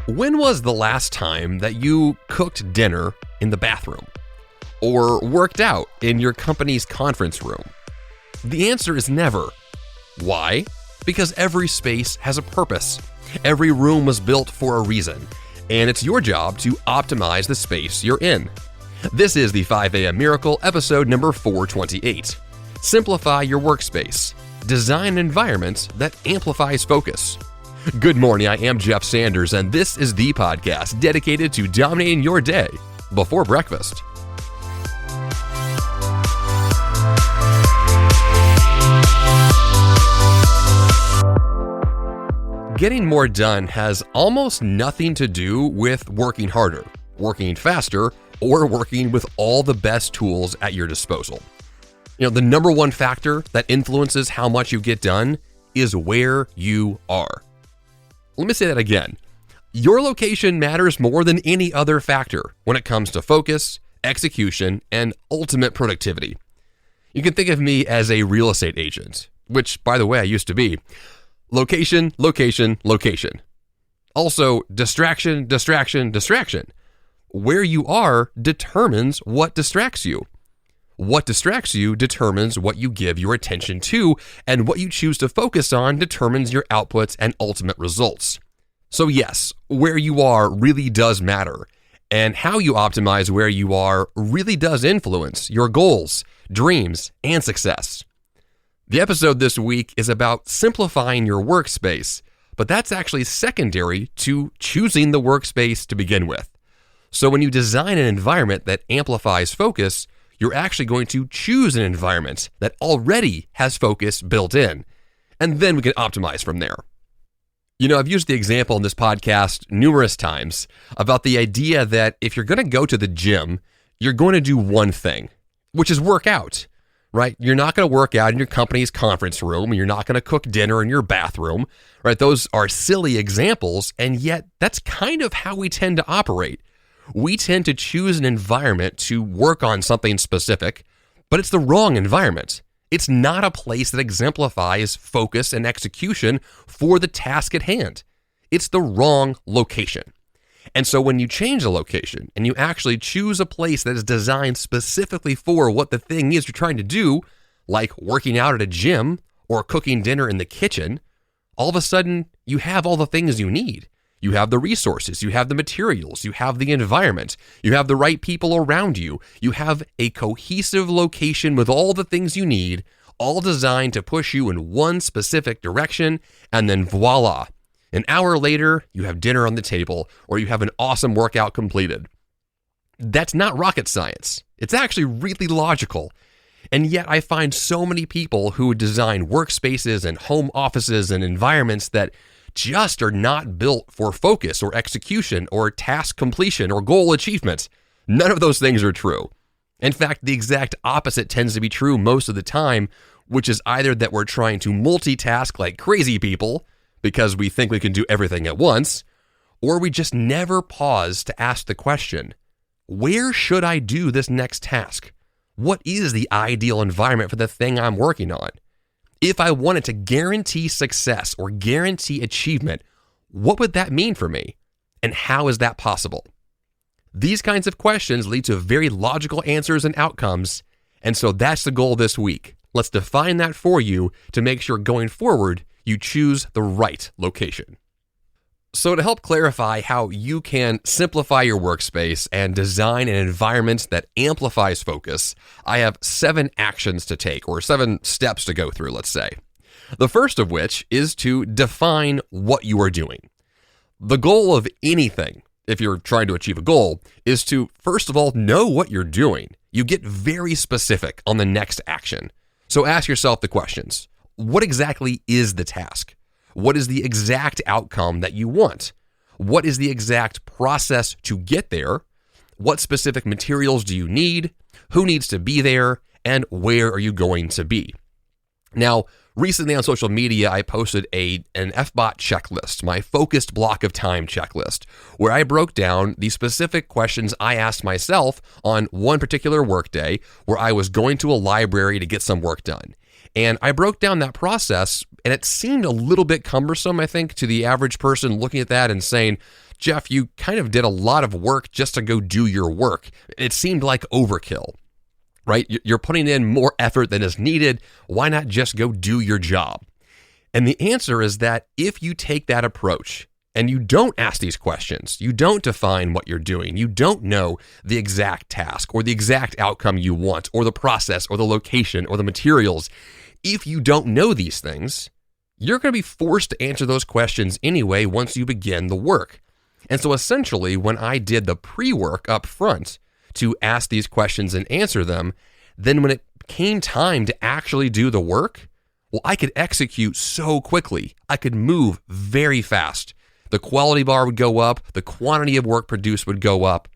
When was the last time that you cooked dinner in the bathroom or worked out in your company's conference room? The answer is never. Why? Because every space has a purpose. Every room was built for a reason, and it's your job to optimize the space you're in. This is the 5 a.m. Miracle, episode number 428. Simplify your workspace. Design an environment that amplifies focus. Good morning, I am Jeff Sanders, and this is the podcast dedicated to dominating your day before breakfast. Getting more done has almost nothing to do with working harder, working faster, or working with all the best tools at your disposal. The number one factor that influences how much you get done is where you are. Let me say that again. Your location matters more than any other factor when it comes to focus, execution, and ultimate productivity. You can think of me as a real estate agent, which, by the way, I used to be. Location, location, location. Also, distraction, distraction, distraction. Where you are determines what distracts you. What distracts you determines what you give your attention to, and what you choose to focus on determines your outputs and ultimate results. So yes, where you are really does matter, and how you optimize where you are really does influence your goals, dreams, and success. The episode this week is about simplifying your workspace, but that's actually secondary to choosing the workspace to begin with. So when you design an environment that amplifies focus, you're actually going to choose an environment that already has focus built in, and then we can optimize from there. I've used the example in this podcast numerous times about the idea that if you're going to go to the gym, you're going to do one thing, which is work out, right? You're not going to work out in your company's conference room, and you're not going to cook dinner in your bathroom, right? Those are silly examples, and yet that's kind of how we tend to operate. We tend to choose an environment to work on something specific, but it's the wrong environment. It's not a place that exemplifies focus and execution for the task at hand. It's the wrong location. And so when you change a location and you actually choose a place that is designed specifically for what the thing is you're trying to do, like working out at a gym or cooking dinner in the kitchen, all of a sudden you have all the things you need. You have the resources, you have the materials, you have the environment, you have the right people around you, you have a cohesive location with all the things you need, all designed to push you in one specific direction, and then voila, an hour later, you have dinner on the table, or you have an awesome workout completed. That's not rocket science. It's actually really logical. And yet I find so many people who design workspaces and home offices and environments that just are not built for focus or execution or task completion or goal achievement. None of those things are true. In fact, the exact opposite tends to be true most of the time, which is either that we're trying to multitask like crazy people because we think we can do everything at once, or we just never pause to ask the question, where should I do this next task? What is the ideal environment for the thing I'm working on? If I wanted to guarantee success or guarantee achievement, what would that mean for me? And how is that possible? These kinds of questions lead to very logical answers and outcomes, and so that's the goal this week. Let's define that for you to make sure going forward you choose the right location. So to help clarify how you can simplify your workspace and design an environment that amplifies focus, I have 7 actions to take, or 7 steps to go through, let's say. The first of which is to define what you are doing. The goal of anything, if you're trying to achieve a goal, is to, first of all, know what you're doing. You get very specific on the next action. So ask yourself the questions. What exactly is the task? What is the exact outcome that you want? What is the exact process to get there? What specific materials do you need? Who needs to be there? And where are you going to be? Now, recently on social media, I posted an FBOT checklist, my focused block of time checklist, where I broke down the specific questions I asked myself on one particular workday where I was going to a library to get some work done. And I broke down that process, and it seemed a little bit cumbersome, I think, to the average person looking at that and saying, Jeff, you kind of did a lot of work just to go do your work. It seemed like overkill, right? You're putting in more effort than is needed. Why not just go do your job? And the answer is that if you take that approach and you don't ask these questions, you don't define what you're doing, you don't know the exact task or the exact outcome you want or the process or the location or the materials, if you don't know these things, you're going to be forced to answer those questions anyway once you begin the work. And so essentially, when I did the pre-work up front to ask these questions and answer them, then when it came time to actually do the work, well, I could execute so quickly. I could move very fast. The quality bar would go up. The quantity of work produced would go up.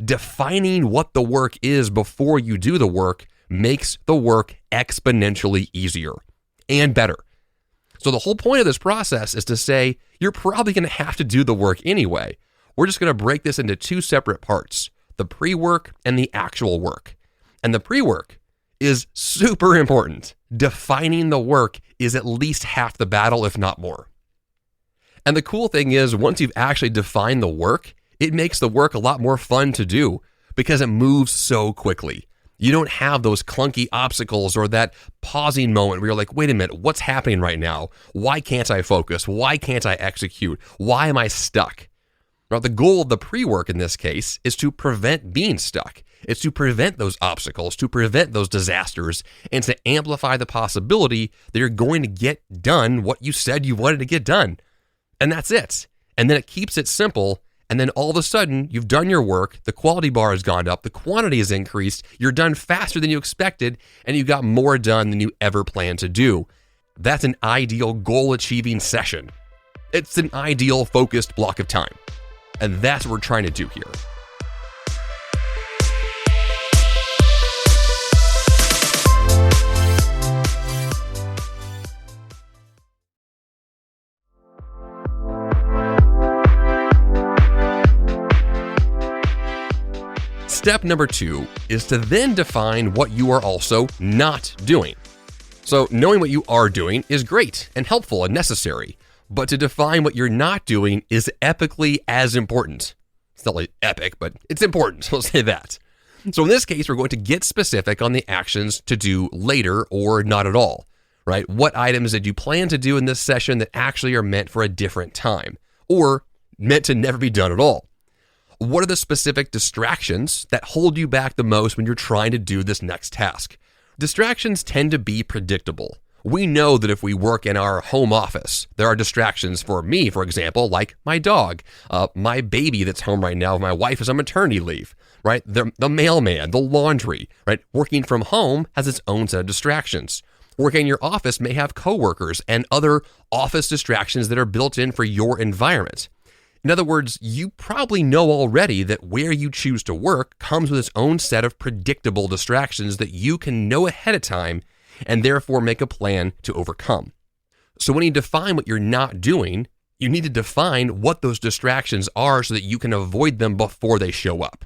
Defining what the work is before you do the work makes the work exponentially easier and better. So the whole point of this process is to say, you're probably going to have to do the work anyway. We're just going to break this into two separate parts, the pre-work and the actual work. And the pre-work is super important. Defining the work is at least half the battle, if not more. And the cool thing is, once you've actually defined the work, it makes the work a lot more fun to do because it moves so quickly. You don't have those clunky obstacles or that pausing moment where you're like, wait a minute, what's happening right now? Why can't I focus? Why can't I execute? Why am I stuck? Now, the goal of the pre-work in this case is to prevent being stuck. It's to prevent those obstacles, to prevent those disasters, and to amplify the possibility that you're going to get done what you said you wanted to get done. And that's it. And then it keeps it simple. And then all of a sudden, you've done your work, the quality bar has gone up, the quantity has increased, you're done faster than you expected, and you got more done than you ever planned to do. That's an ideal goal-achieving session. It's an ideal focused block of time. And that's what we're trying to do here. Step number 2 is to then define what you are also not doing. So knowing what you are doing is great and helpful and necessary, but to define what you're not doing is epically as important. It's not like epic, but it's important, we'll say that. So in this case, we're going to get specific on the actions to do later or not at all, right? What items did you plan to do in this session that actually are meant for a different time or meant to never be done at all? What are the specific distractions that hold you back the most when you're trying to do this next task? Distractions tend to be predictable. We know that if we work in our home office, there are distractions for me, for example, like my dog, my baby that's home right now, my wife is on maternity leave, right? The mailman, the laundry, right? Working from home has its own set of distractions. Working in your office may have coworkers and other office distractions that are built in for your environment. In other words, you probably know already that where you choose to work comes with its own set of predictable distractions that you can know ahead of time and therefore make a plan to overcome. So when you define what you're not doing, you need to define what those distractions are so that you can avoid them before they show up.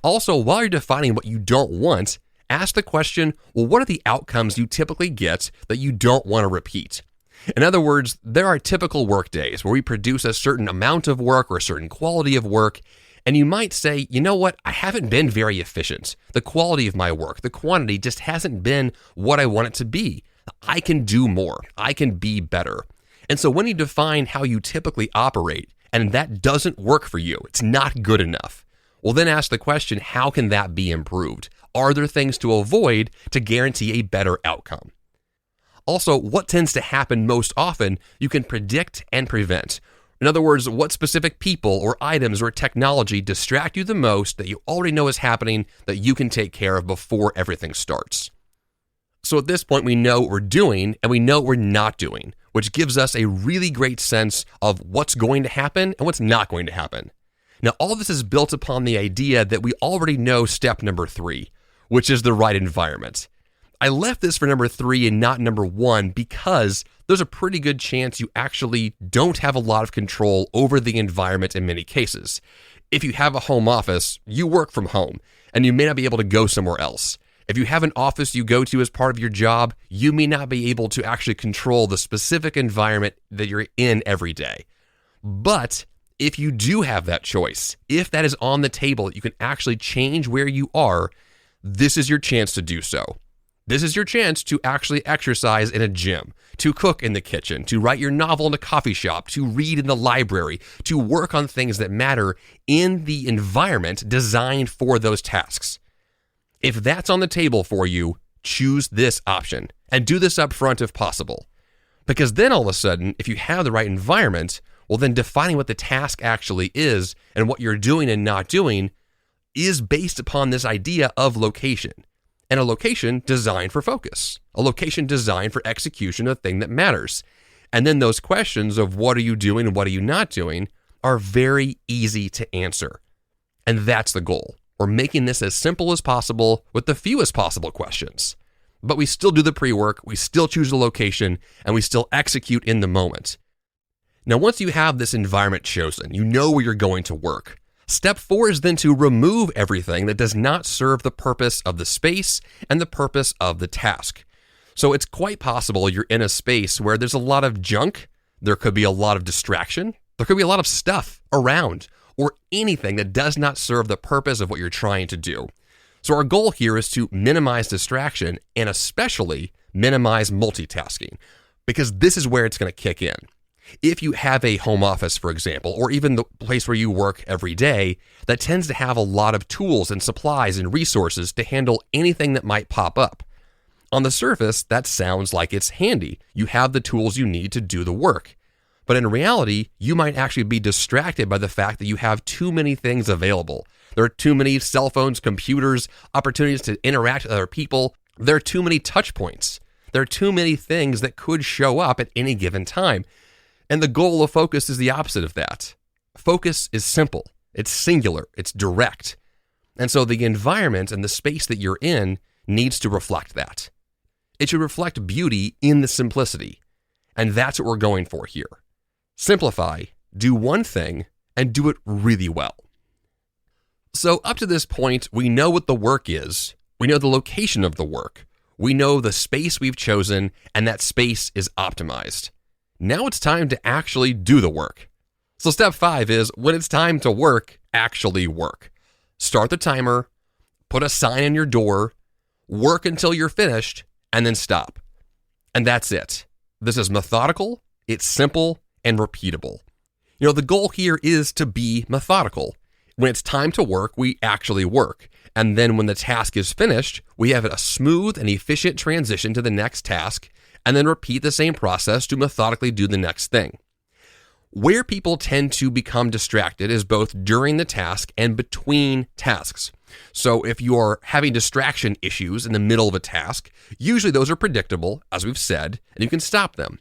Also, while you're defining what you don't want, ask the question, well, what are the outcomes you typically get that you don't want to repeat? In other words, there are typical work days where we produce a certain amount of work or a certain quality of work, and you might say, you know what, I haven't been very efficient. The quality of my work, the quantity just hasn't been what I want it to be. I can do more. I can be better. And so when you define how you typically operate, and that doesn't work for you, it's not good enough, well then ask the question, how can that be improved? Are there things to avoid to guarantee a better outcome? Also, what tends to happen most often, you can predict and prevent. In other words, what specific people or items or technology distract you the most that you already know is happening that you can take care of before everything starts. So at this point, we know what we're doing and we know what we're not doing, which gives us a really great sense of what's going to happen and what's not going to happen. Now, all this is built upon the idea that we already know step number 3, which is the right environment. I left this for number 3 and not number 1 because there's a pretty good chance you actually don't have a lot of control over the environment in many cases. If you have a home office, you work from home and you may not be able to go somewhere else. If you have an office you go to as part of your job, you may not be able to actually control the specific environment that you're in every day. But if you do have that choice, if that is on the table, you can actually change where you are, this is your chance to do so. This is your chance to actually exercise in a gym, to cook in the kitchen, to write your novel in a coffee shop, to read in the library, to work on things that matter in the environment designed for those tasks. If that's on the table for you, choose this option and do this up front if possible. Because then all of a sudden, if you have the right environment, well then defining what the task actually is and what you're doing and not doing is based upon this idea of location. And a location designed for focus, a location designed for execution of the thing that matters. And then those questions of what are you doing and what are you not doing are very easy to answer. And that's the goal. We're making this as simple as possible with the fewest possible questions. But we still do the pre-work, we still choose the location, and we still execute in the moment. Now, once you have this environment chosen, you know where you're going to work. Step 4 is then to remove everything that does not serve the purpose of the space and the purpose of the task. So it's quite possible you're in a space where there's a lot of junk, there could be a lot of distraction, there could be a lot of stuff around, or anything that does not serve the purpose of what you're trying to do. So our goal here is to minimize distraction and especially minimize multitasking, because this is where it's going to kick in. If you have a home office, for example, or even the place where you work every day, that tends to have a lot of tools and supplies and resources to handle anything that might pop up. On the surface, that sounds like it's handy. You have the tools you need to do the work. But in reality, you might actually be distracted by the fact that you have too many things available. There are too many cell phones, computers, opportunities to interact with other people. There are too many touch points. There are too many things that could show up at any given time. And the goal of focus is the opposite of that. Focus is simple, it's singular, it's direct. And so the environment and the space that you're in needs to reflect that. It should reflect beauty in the simplicity. And that's what we're going for here. Simplify, do one thing, and do it really well. So up to this point, we know what the work is. We know the location of the work. We know the space we've chosen, and that space is optimized. Now it's time to actually do the work. So step 5 is when it's time to work, actually work. Start the timer, put a sign on your door, work until you're finished, and then stop. And that's it. This is methodical, it's simple, and repeatable. You know, the goal here is to be methodical. When it's time to work, we actually work. And then when the task is finished, we have a smooth and efficient transition to the next task, and then repeat the same process to methodically do the next thing. Where people tend to become distracted is both during the task and between tasks. So if you are having distraction issues in the middle of a task, usually those are predictable, as we've said, and you can stop them.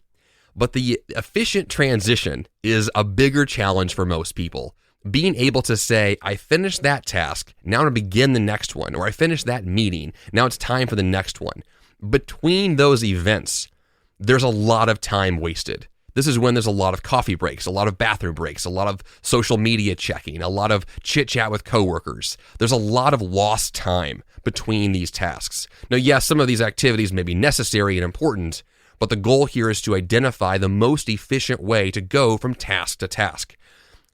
But the efficient transition is a bigger challenge for most people. Being able to say, I finished that task, now I'm going to begin the next one, or I finished that meeting, now it's time for the next one. Between those events, there's a lot of time wasted. This is when there's a lot of coffee breaks, a lot of bathroom breaks, a lot of social media checking, a lot of chit chat with coworkers. There's a lot of lost time between these tasks. Now, yes, some of these activities may be necessary and important, but the goal here is to identify the most efficient way to go from task to task.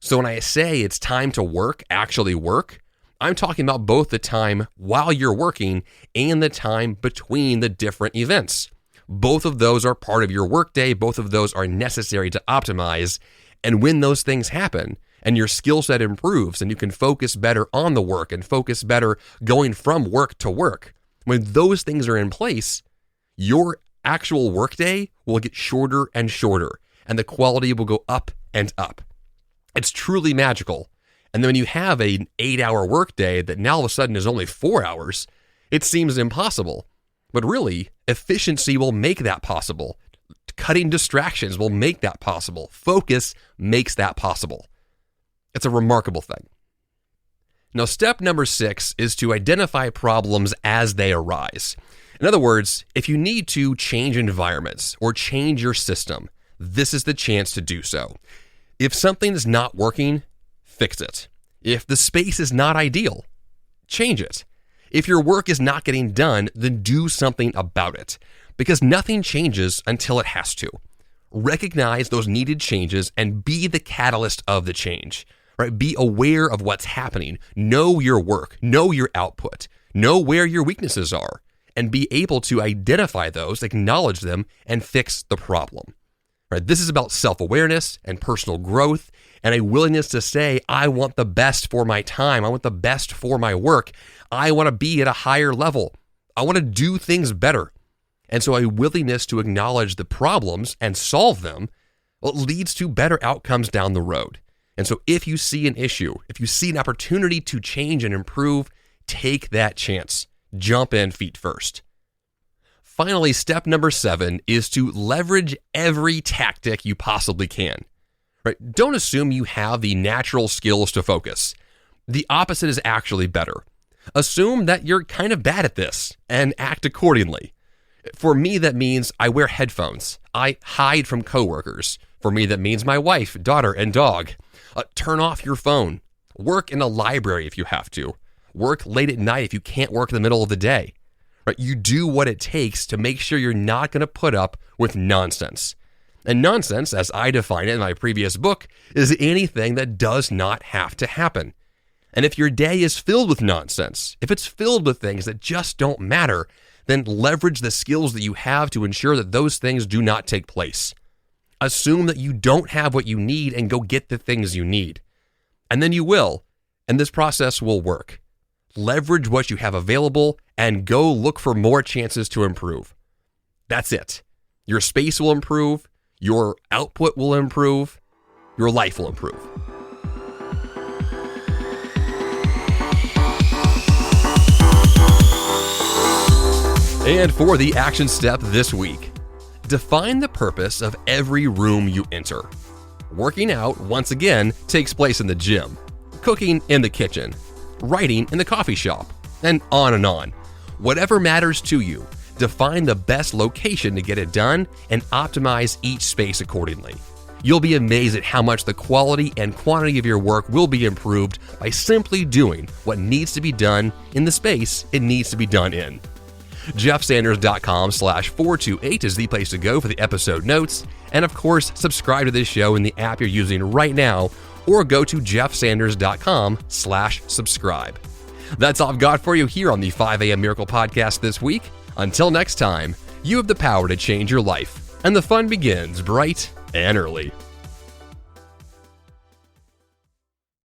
So when I say it's time to work, actually work, I'm talking about both the time while you're working and the time between the different events. Both of those are part of your workday. Both of those are necessary to optimize. And when those things happen and your skill set improves and you can focus better on the work and focus better going from work to work, when those things are in place, your actual workday will get shorter and shorter and the quality will go up and up. It's truly magical. And then when you have an 8-hour workday that now all of a sudden is only 4 hours, it seems impossible. But really, efficiency will make that possible. Cutting distractions will make that possible. Focus makes that possible. It's a remarkable thing. Now, step number 6 is to identify problems as they arise. In other words, if you need to change environments or change your system, this is the chance to do so. If something is not working, fix it. If the space is not ideal, change it. If your work is not getting done, then do something about it, because nothing changes until it has to. Recognize those needed changes and be the catalyst of the change, right? Be aware of what's happening. Know your work, know your output, know where your weaknesses are, and be able to identify those, acknowledge them, and fix the problem. Right? This is about self-awareness and personal growth and a willingness to say, I want the best for my time. I want the best for my work. I want to be at a higher level. I want to do things better. And so a willingness to acknowledge the problems and solve them, well, leads to better outcomes down the road. And so if you see an issue, if you see an opportunity to change and improve, take that chance. Jump in feet first. Finally, step number 7 is to leverage every tactic you possibly can. Right? Don't assume you have the natural skills to focus. The opposite is actually better. Assume that you're kind of bad at this and act accordingly. For me, that means I wear headphones. I hide from coworkers. For me, that means my wife, daughter, and dog. Turn off your phone. Work in a library if you have to. Work late at night if you can't work in the middle of the day. Right? You do what it takes to make sure you're not going to put up with nonsense. And nonsense, as I define it in my previous book, is anything that does not have to happen. And if your day is filled with nonsense, if it's filled with things that just don't matter, then leverage the skills that you have to ensure that those things do not take place. Assume that you don't have what you need and go get the things you need. And then you will, and this process will work. Leverage what you have available and go look for more chances to improve. That's it. Your space will improve, your output will improve, your life will improve. And for the action step this week, define the purpose of every room you enter. Working out, once again, takes place in the gym, cooking in the kitchen, writing in the coffee shop, and on and on. Whatever matters to you, define the best location to get it done and optimize each space accordingly. You'll be amazed at how much the quality and quantity of your work will be improved by simply doing what needs to be done in the space it needs to be done in. JeffSanders.com/428 is the place to go for the episode notes. And of course, subscribe to this show in the app you're using right now, or go to JeffSanders.com/subscribe. That's all I've got for you here on the 5 a.m. Miracle Podcast this week. Until next time, you have the power to change your life, and the fun begins bright and early.